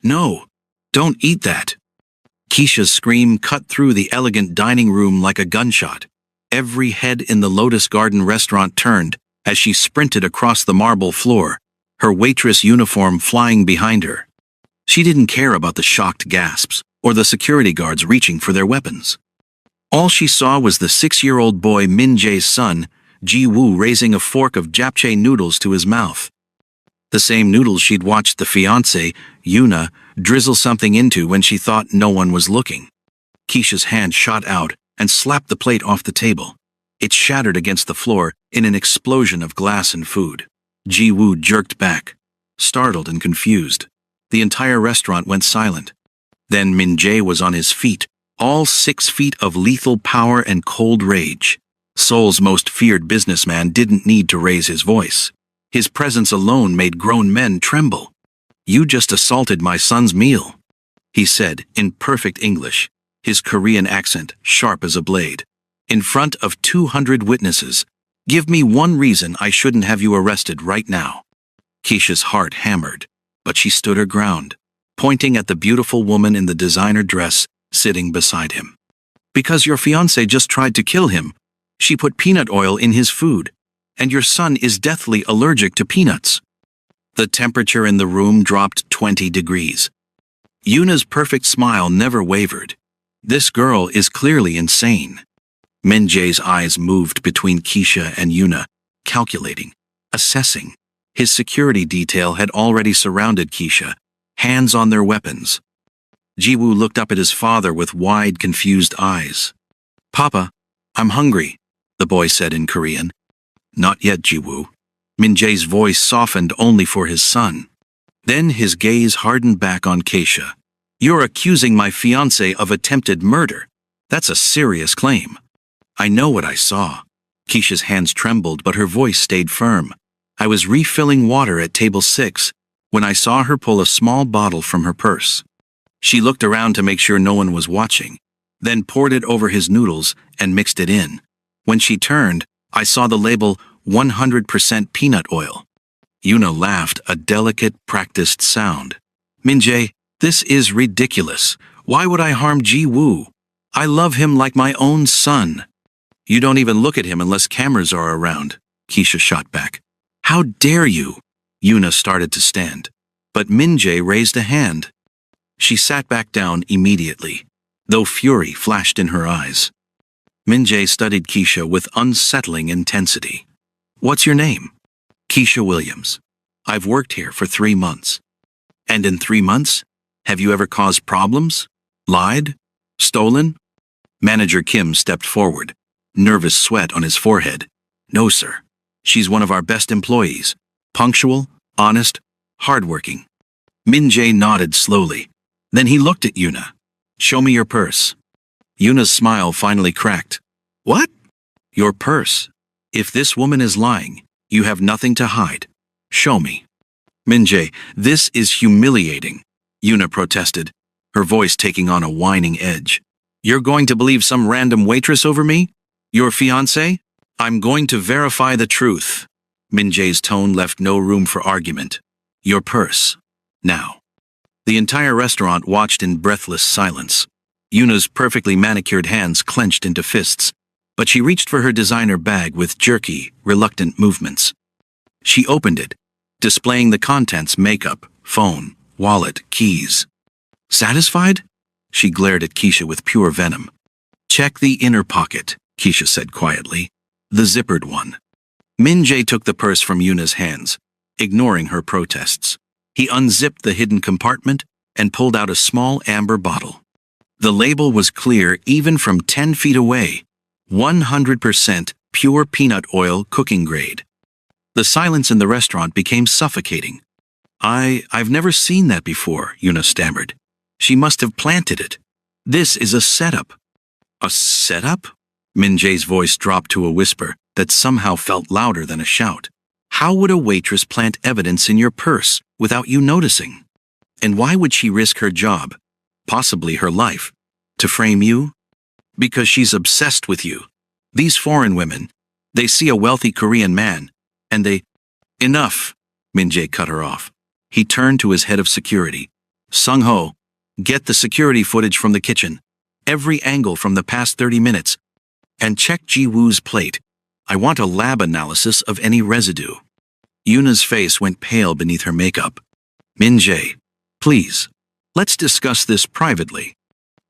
No, don't eat that. Keisha's scream cut through the elegant dining room like a gunshot. Every head in the Lotus Garden restaurant turned as she sprinted across the marble floor, her waitress uniform flying behind her. She didn't care about the shocked gasps or the security guards reaching for their weapons. All she saw was the 6-year-old boy Min Jae's son, Ji-woo, raising a fork of japchae noodles to his mouth. The same noodles she'd watched the fiancé, Yuna, drizzle something into when she thought no one was looking. Keisha's hand shot out and slapped the plate off the table. It shattered against the floor in an explosion of glass and food. Ji-woo jerked back, startled and confused. The entire restaurant went silent. Then Min Jae was on his feet, all 6 feet of lethal power and cold rage. Seoul's most feared businessman didn't need to raise his voice. His presence alone made grown men tremble. "You just assaulted my son's meal," he said in perfect English, his Korean accent sharp as a blade. "In front of 200 witnesses. Give me one reason I shouldn't have you arrested right now." Keisha's heart hammered, but she stood her ground, pointing at the beautiful woman in the designer dress sitting beside him. "Because your fiancé just tried to kill him. She put peanut oil in his food, and your son is deathly allergic to peanuts." The temperature in the room dropped 20 degrees. Yuna's perfect smile never wavered. This girl is clearly insane. Min Jae's eyes moved between Keisha and Yuna, calculating, assessing. His security detail had already surrounded Keisha, hands on their weapons. Ji-woo looked up at his father with wide, confused eyes. "Papa, I'm hungry," the boy said in Korean. "Not yet, Ji-woo." Min Jae's voice softened only for his son. Then his gaze hardened back on Keisha. "You're accusing my fiancé of attempted murder. That's a serious claim." "I know what I saw." Keisha's hands trembled, but her voice stayed firm. "I was refilling water at table 6 when I saw her pull a small bottle from her purse. She looked around to make sure no one was watching, then poured it over his noodles and mixed it in. When she turned, I saw the label 100% peanut oil." Yuna laughed, a delicate, practiced sound. "Min Jae, this is ridiculous. Why would I harm Ji-woo? I love him like my own son." "You don't even look at him unless cameras are around," Keisha shot back. "How dare you?" Yuna started to stand, but Min Jae raised a hand. She sat back down immediately, though fury flashed in her eyes. Min Jae studied Keisha with unsettling intensity. "What's your name?" "Keisha Williams. I've worked here for 3 months." "And in 3 months, have you ever caused problems? Lied? Stolen?" Manager Kim stepped forward, nervous sweat on his forehead. "No, sir. She's one of our best employees. Punctual, honest, hardworking." Min Jae nodded slowly. Then he looked at Yuna. "Show me your purse." Yuna's smile finally cracked. "What?" "Your purse. If this woman is lying, you have nothing to hide. Show me." "Min Jae, this is humiliating," Yuna protested, her voice taking on a whining edge. "You're going to believe some random waitress over me? Your fiancé? I'm going to verify the truth." Min Jae's tone left no room for argument. "Your purse. Now." The entire restaurant watched in breathless silence. Yuna's perfectly manicured hands clenched into fists, but she reached for her designer bag with jerky, reluctant movements. She opened it, displaying the contents: makeup, phone, wallet, keys. "Satisfied?" She glared at Keisha with pure venom. "Check the inner pocket," Keisha said quietly. "The zippered one." Min Jae took the purse from Yuna's hands, ignoring her protests. He unzipped the hidden compartment and pulled out a small amber bottle. The label was clear even from 10 feet away. 100% pure peanut oil, cooking grade. The silence in the restaurant became suffocating. I've never seen that before," Yuna stammered. "She must have planted it. This is a setup." "A setup?" Min Jae's voice dropped to a whisper that somehow felt louder than a shout. "How would a waitress plant evidence in your purse without you noticing? And why would she risk her job, possibly her life, to frame you? Because she's obsessed with you. These foreign women, they see a wealthy Korean man, and they—" "Enough," Min Jae cut her off. He turned to his head of security. Sung-ho, get the security footage from the kitchen. Every angle from the past 30 minutes. And check Ji-woo's plate. I want a lab analysis of any residue. Yuna's face went pale beneath her makeup. Min-jae, please, let's discuss this privately.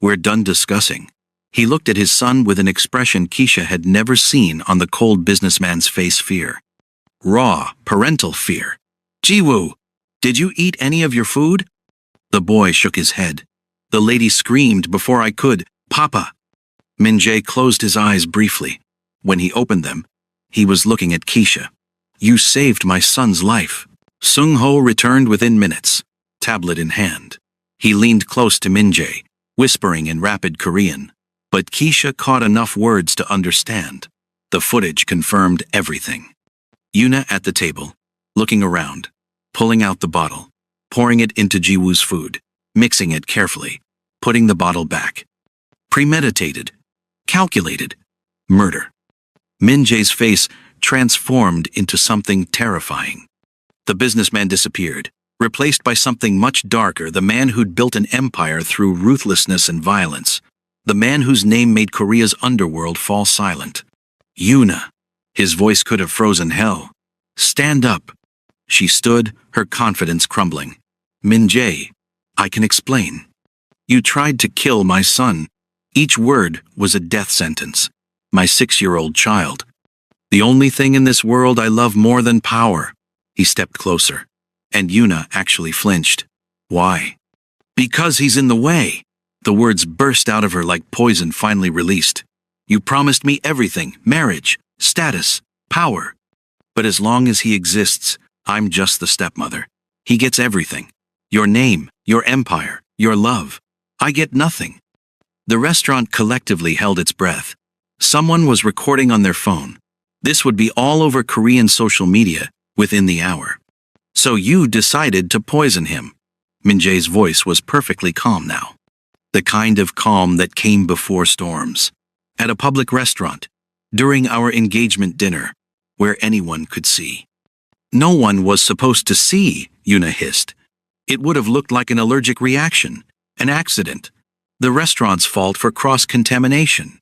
We're done discussing. He looked at his son with an expression Keisha had never seen on the cold businessman's face. Fear. Raw, parental fear. Ji-woo, did you eat any of your food? The boy shook his head. The lady screamed before I could, Papa. Min-jae closed his eyes briefly. When he opened them, he was looking at Keisha. You saved my son's life. Sung-ho returned within minutes, tablet in hand. He leaned close to Min-jae, whispering in rapid Korean. But Keisha caught enough words to understand. The footage confirmed everything. Yuna at the table, looking around, pulling out the bottle, pouring it into Ji-woo's food, mixing it carefully, putting the bottle back. Premeditated, calculated, murder. Min-jae's face transformed into something terrifying. The businessman disappeared, replaced by something much darker, the man who'd built an empire through ruthlessness and violence. The man whose name made Korea's underworld fall silent. Yuna. His voice could have frozen hell. Stand up. She stood, her confidence crumbling. Min-jae, I can explain. You tried to kill my son. Each word was a death sentence. My 6-year-old child. The only thing in this world I love more than power. He stepped closer. And Yuna actually flinched. Why? Because he's in the way. The words burst out of her like poison finally released. You promised me everything, marriage, status, power. But as long as he exists, I'm just the stepmother. He gets everything. Your name, your empire, your love. I get nothing. The restaurant collectively held its breath. Someone was recording on their phone. This would be all over Korean social media within the hour. So you decided to poison him. Min-jae's voice was perfectly calm now. The kind of calm that came before storms. At a public restaurant, during our engagement dinner, where anyone could see. No one was supposed to see, Yuna hissed. It would have looked like an allergic reaction, an accident, the restaurant's fault for cross-contamination.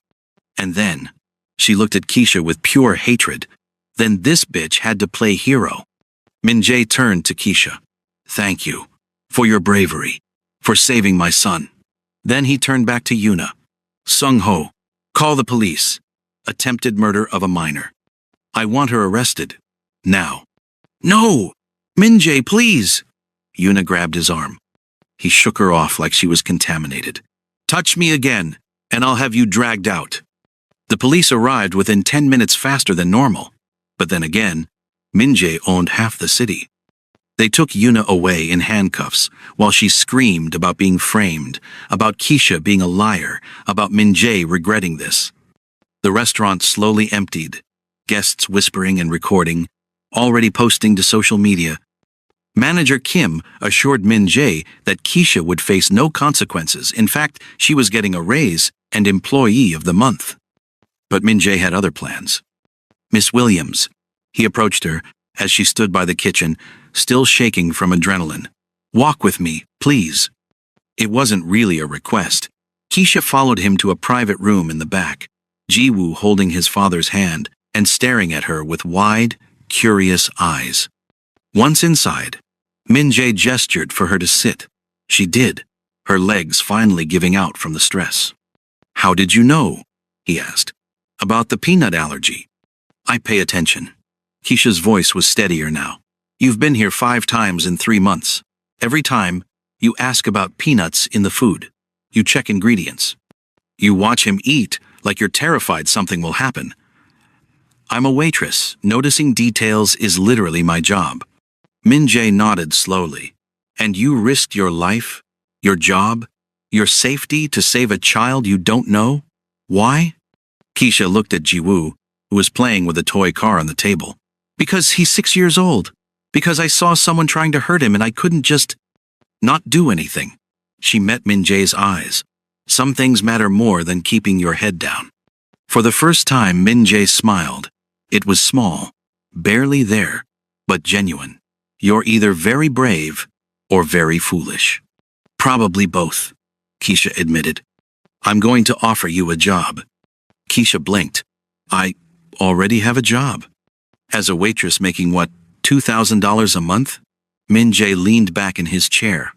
And then, she looked at Keisha with pure hatred. Then this bitch had to play hero. Min-jae turned to Keisha. Thank you, for your bravery, for saving my son. Then he turned back to Yuna. Sung-ho, call the police. Attempted murder of a minor. I want her arrested. Now. No! Min-jae, please! Yuna grabbed his arm. He shook her off like she was contaminated. Touch me again, and I'll have you dragged out. The police arrived within 10 minutes faster than normal. But then again, Min-jae owned half the city. They took Yuna away in handcuffs while she screamed about being framed, about Keisha being a liar, about Min-jae regretting this. The restaurant slowly emptied, guests whispering and recording, already posting to social media. Manager Kim assured Min-jae that Keisha would face no consequences. In fact, she was getting a raise and Employee of the Month. But Min-jae had other plans. Miss Williams. He approached her as she stood by the kitchen, still shaking from adrenaline. Walk with me, please. It wasn't really a request. Keisha followed him to a private room in the back, Ji-woo holding his father's hand and staring at her with wide, curious eyes. Once inside, Min-jae gestured for her to sit. She did, her legs finally giving out from the stress. How did you know? He asked. About the peanut allergy. I pay attention. Keisha's voice was steadier now. You've been here 5 times in 3 months. Every time, you ask about peanuts in the food. You check ingredients. You watch him eat like you're terrified something will happen. I'm a waitress. Noticing details is literally my job. Min-jae nodded slowly. And you risked your life, your job, your safety to save a child you don't know? Why? Keisha looked at Ji-woo, who was playing with a toy car on the table. Because he's 6 years old. Because I saw someone trying to hurt him and I couldn't just not do anything. She met Min-jae's eyes. Some things matter more than keeping your head down. For the first time, Min-jae smiled. It was small, barely there, but genuine. You're either very brave or very foolish. Probably both, Keisha admitted. I'm going to offer you a job. Keisha blinked. I already have a job. As a waitress making what, $2,000 a month? Min Jae leaned back in his chair.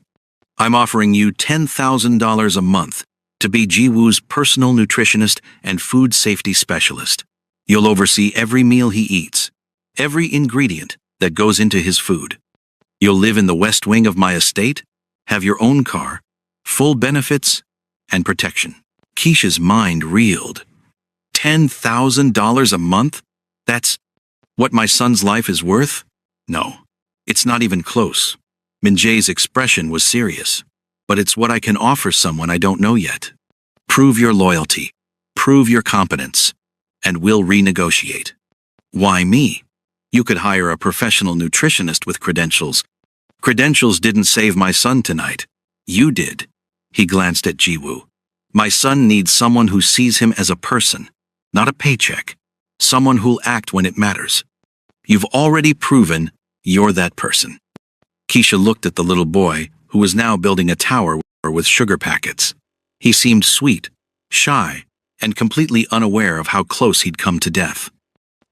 I'm offering you $10,000 a month to be Ji-woo's personal nutritionist and food safety specialist. You'll oversee every meal he eats, every ingredient that goes into his food. You'll live in the west wing of my estate, have your own car, full benefits, and protection. Keisha's mind reeled. $10,000 a month? That's what my son's life is worth? No, it's not even close. Min Jae's expression was serious. But it's what I can offer someone I don't know yet. Prove your loyalty, prove your competence, and we'll renegotiate. Why me? You could hire a professional nutritionist with credentials. Credentials didn't save my son tonight. You did. He glanced at Ji-woo. My son needs someone who sees him as a person, not a paycheck. Someone who'll act when it matters. You've already proven you're that person. Keisha looked at the little boy, who was now building a tower with sugar packets. He seemed sweet, shy, and completely unaware of how close he'd come to death.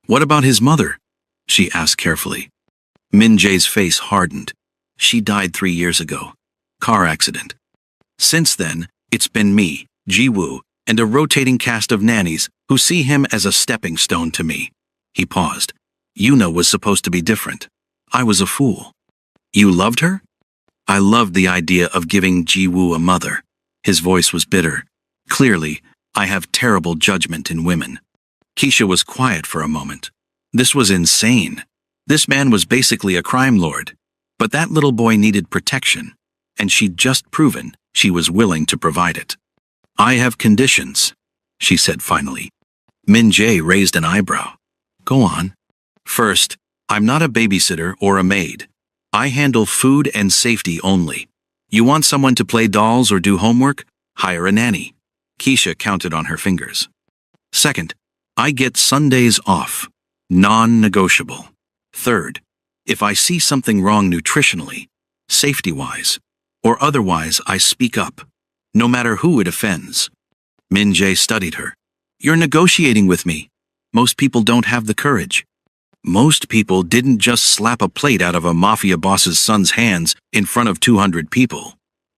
What about his mother? She asked carefully. Min Jae's face hardened. She died 3 years ago. Car accident. Since then, it's been me, Ji-woo, and a rotating cast of nannies who see him as a stepping stone to me. He paused. Yuna was supposed to be different. I was a fool. You loved her? I loved the idea of giving Ji-woo a mother. His voice was bitter. Clearly, I have terrible judgment in women. Keisha was quiet for a moment. This was insane. This man was basically a crime lord. But that little boy needed protection, and she'd just proven she was willing to provide it. I have conditions, she said finally. Min Jae raised an eyebrow. Go on. First, I'm not a babysitter or a maid. I handle food and safety only. You want someone to play dolls or do homework? Hire a nanny. Keisha counted on her fingers. Second, I get Sundays off. Non-negotiable. Third, if I see something wrong nutritionally, safety-wise, or otherwise, I speak up, no matter who it offends. Min Jae studied her. You're negotiating with me. Most people don't have the courage. Most people didn't just slap a plate out of a mafia boss's son's hands in front of 200 people.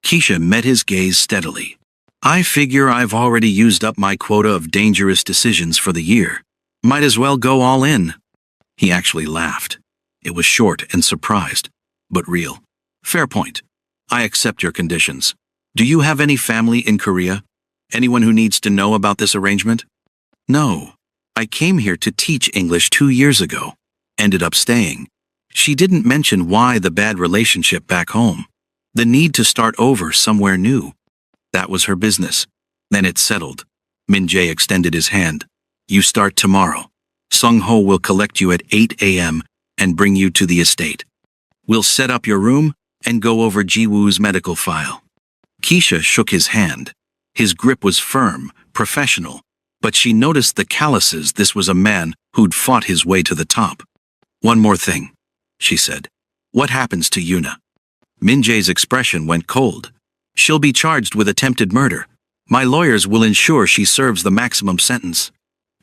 Keisha met his gaze steadily. I figure I've already used up my quota of dangerous decisions for the year. Might as well go all in. He actually laughed. It was short and surprised, but real. Fair point. I accept your conditions. Do you have any family in Korea? Anyone who needs to know about this arrangement? No. I came here to teach English 2 years ago. Ended up staying. She didn't mention why the bad relationship back home. The need to start over somewhere new. That was her business. Then it settled. Min Jae extended his hand. You start tomorrow. Sung-ho will collect you at 8 a.m. and bring you to the estate. We'll set up your room and go over Ji-woo's medical file. Keisha shook his hand. His grip was firm, professional, but she noticed the calluses. This was a man who'd fought his way to the top. One more thing, she said. What happens to Yuna? Min Jae's expression went cold. She'll be charged with attempted murder. My lawyers will ensure she serves the maximum sentence.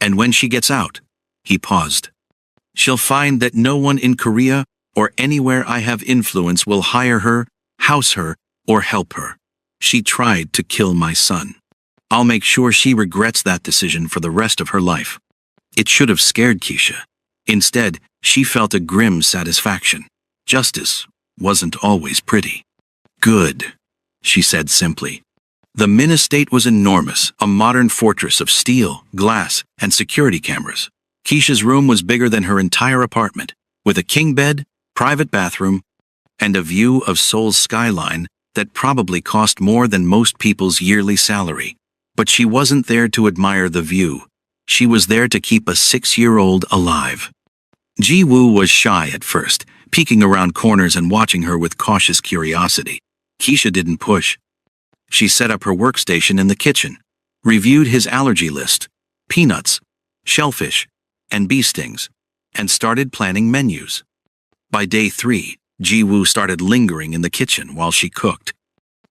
And when she gets out, he paused. She'll find that no one in Korea or anywhere I have influence will hire her, house her, or help her. She tried to kill my son. I'll make sure she regrets that decision for the rest of her life. It should have scared Keisha. Instead, she felt a grim satisfaction. Justice wasn't always pretty. Good, she said simply. The Min estate was enormous, a modern fortress of steel, glass, and security cameras. Keisha's room was bigger than her entire apartment, with a king bed, private bathroom, and a view of Seoul's skyline that probably cost more than most people's yearly salary. But she wasn't there to admire the view. She was there to keep a 6-year-old alive. Ji-woo was shy at first, peeking around corners and watching her with cautious curiosity. Keisha didn't push. She set up her workstation in the kitchen, reviewed his allergy list, peanuts, shellfish, and bee stings, and started planning menus. By day 3, Ji-woo started lingering in the kitchen while she cooked.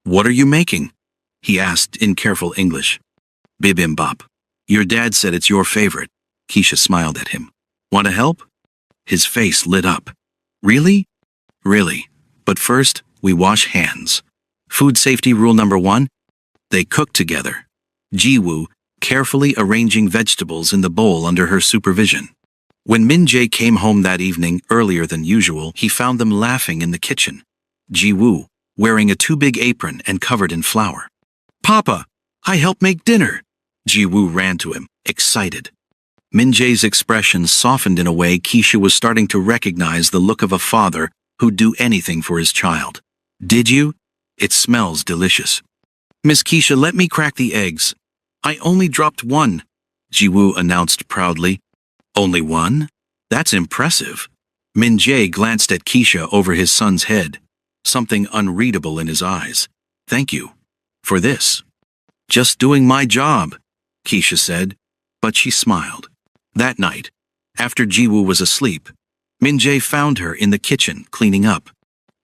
"What are you making?" he asked in careful English. "Bibimbap. Your dad said it's your favorite." Keisha smiled at him. "Want to help?" His face lit up. "Really?" "Really. But first, we wash hands. Food safety rule number 1. They cooked together. Jiwoo, carefully arranging vegetables in the bowl under her supervision. When Min-jae came home that evening earlier than usual, he found them laughing in the kitchen. Jiwoo, wearing a too big apron and covered in flour. "Papa, I helped make dinner." Jiwoo ran to him, excited. Min-jae's expression softened in a way Keisha was starting to recognize the look of a father who'd do anything for his child. "Did you? It smells delicious." "Miss Keisha, let me crack the eggs." "I only dropped one," Jiwoo announced proudly. "Only one? That's impressive." Min-jae glanced at Keisha over his son's head, something unreadable in his eyes. "Thank you. For this." "Just doing my job," Keisha said, but she smiled. That night, after Jiwoo was asleep, Min-jae found her in the kitchen cleaning up.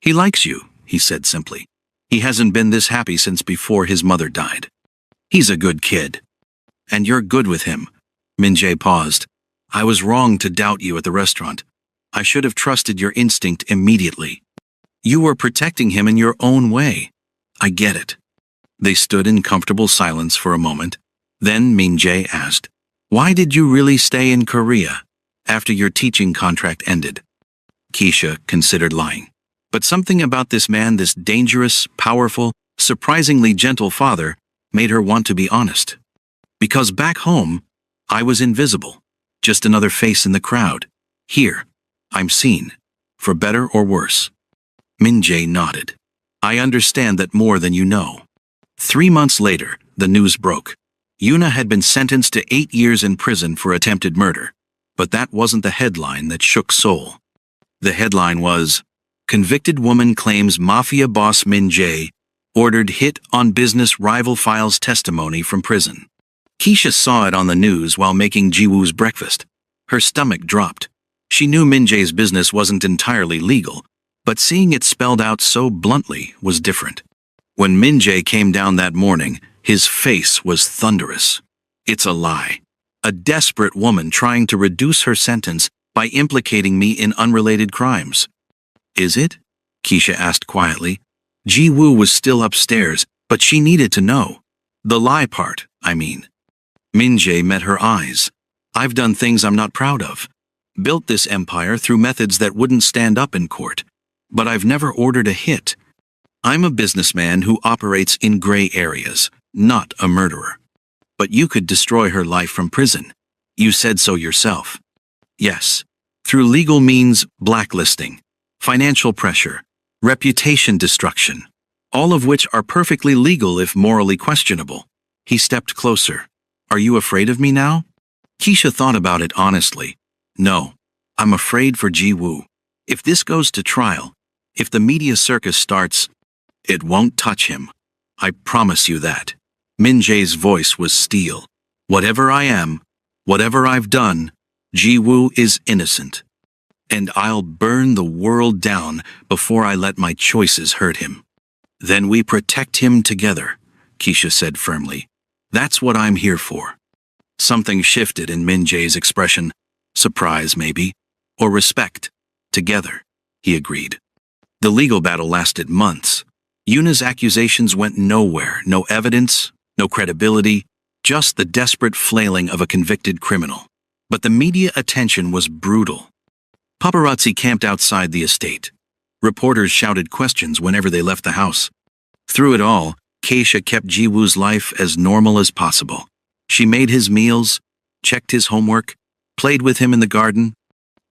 "He likes you," he said simply. "He hasn't been this happy since before his mother died. He's a good kid." "And you're good with him." Min-jae paused. "I was wrong to doubt you at the restaurant. I should have trusted your instinct immediately. You were protecting him in your own way. I get it." They stood in comfortable silence for a moment. Then Min-jae asked, "Why did you really stay in Korea after your teaching contract ended?" Keisha considered lying. But something about this man, this dangerous, powerful, surprisingly gentle father, made her want to be honest. "Because back home, I was invisible, just another face in the crowd. Here, I'm seen, for better or worse." Min-jae nodded. "I understand that more than you know." 3 months later, the news broke. Yuna had been sentenced to 8 years in prison for attempted murder. But that wasn't the headline that shook Seoul. The headline was, "Convicted woman claims Mafia boss Min-jae ordered hit on business rival files testimony from prison." Keisha saw it on the news while making Jiwoo's breakfast. Her stomach dropped. She knew Min-jae's business wasn't entirely legal, but seeing it spelled out so bluntly was different. When Min-jae came down that morning, his face was thunderous. "It's a lie. A desperate woman trying to reduce her sentence by implicating me in unrelated crimes." "Is it?" Keisha asked quietly. Jiwoo was still upstairs, but she needed to know. "The lie part, I mean." Min-jae met her eyes. "I've done things I'm not proud of. Built this empire through methods that wouldn't stand up in court. But I've never ordered a hit. I'm a businessman who operates in gray areas, not a murderer. But you could destroy her life from prison. You said so yourself." "Yes. Through legal means, blacklisting, financial pressure, reputation destruction, all of which are perfectly legal if morally questionable." He stepped closer. "Are you afraid of me now?" Keisha thought about it honestly. "No. I'm afraid for Jiwoo. If this goes to trial, if the media circus starts, it won't touch him. I promise you that." Min-jae's voice was steel. "Whatever I am, whatever I've done, Jiwoo is innocent. And I'll burn the world down before I let my choices hurt him." "Then we protect him together," Keisha said firmly. "That's what I'm here for." Something shifted in Min-jae's expression. Surprise, maybe, or respect. "Together," he agreed. The legal battle lasted months. Yuna's accusations went nowhere, no evidence, no credibility, just the desperate flailing of a convicted criminal. But the media attention was brutal. Paparazzi camped outside the estate. Reporters shouted questions whenever they left the house. Through it all, Keisha kept Jiwoo's life as normal as possible. She made his meals, checked his homework, played with him in the garden,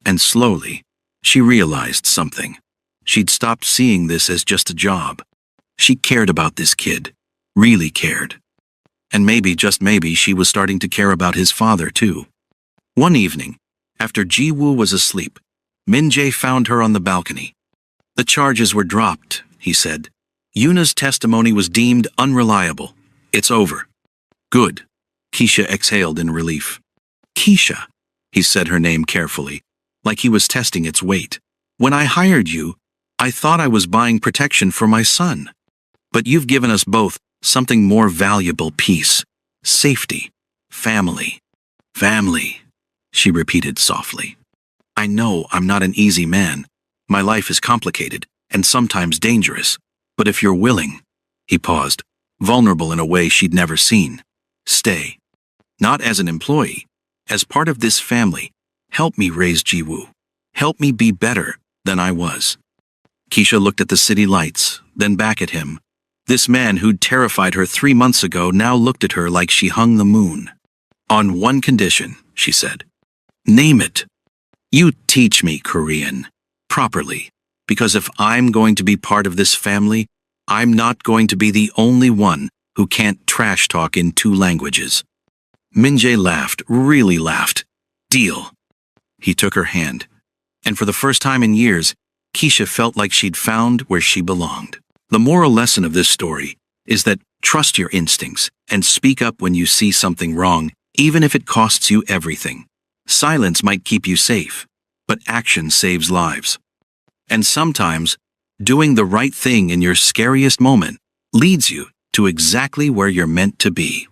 and slowly, she realized something. She'd stopped seeing this as just a job. She cared about this kid, really cared. And maybe, just maybe, she was starting to care about his father too. One evening, after Jiwoo was asleep, Min-jae found her on the balcony. "The charges were dropped," he said. "Yuna's testimony was deemed unreliable. It's over." "Good." Keisha exhaled in relief. "Keisha," he said her name carefully, like he was testing its weight. "When I hired you, I thought I was buying protection for my son. But you've given us both something more valuable: peace, safety, family. Family, she repeated softly. I know I'm not an easy man. My life is complicated and sometimes dangerous. But if you're willing, he paused, vulnerable in a way she'd never seen. Stay. Not as an employee, as part of this family. Help me raise Jiwoo. Help me be better than I was. Keisha looked at the city lights, then back at him. This man who'd terrified her 3 months ago now looked at her like she hung the moon. On one condition, she said. Name it. You teach me Korean. Properly. Because if I'm going to be part of this family, I'm not going to be the only one who can't trash talk in 2 languages. Min-jae laughed, really laughed. Deal. He took her hand. And for the first time in years, Keisha felt like she'd found where she belonged. The moral lesson of this story is that trust your instincts and speak up when you see something wrong, even if it costs you everything. Silence might keep you safe, but action saves lives. And sometimes, doing the right thing in your scariest moment leads you to exactly where you're meant to be.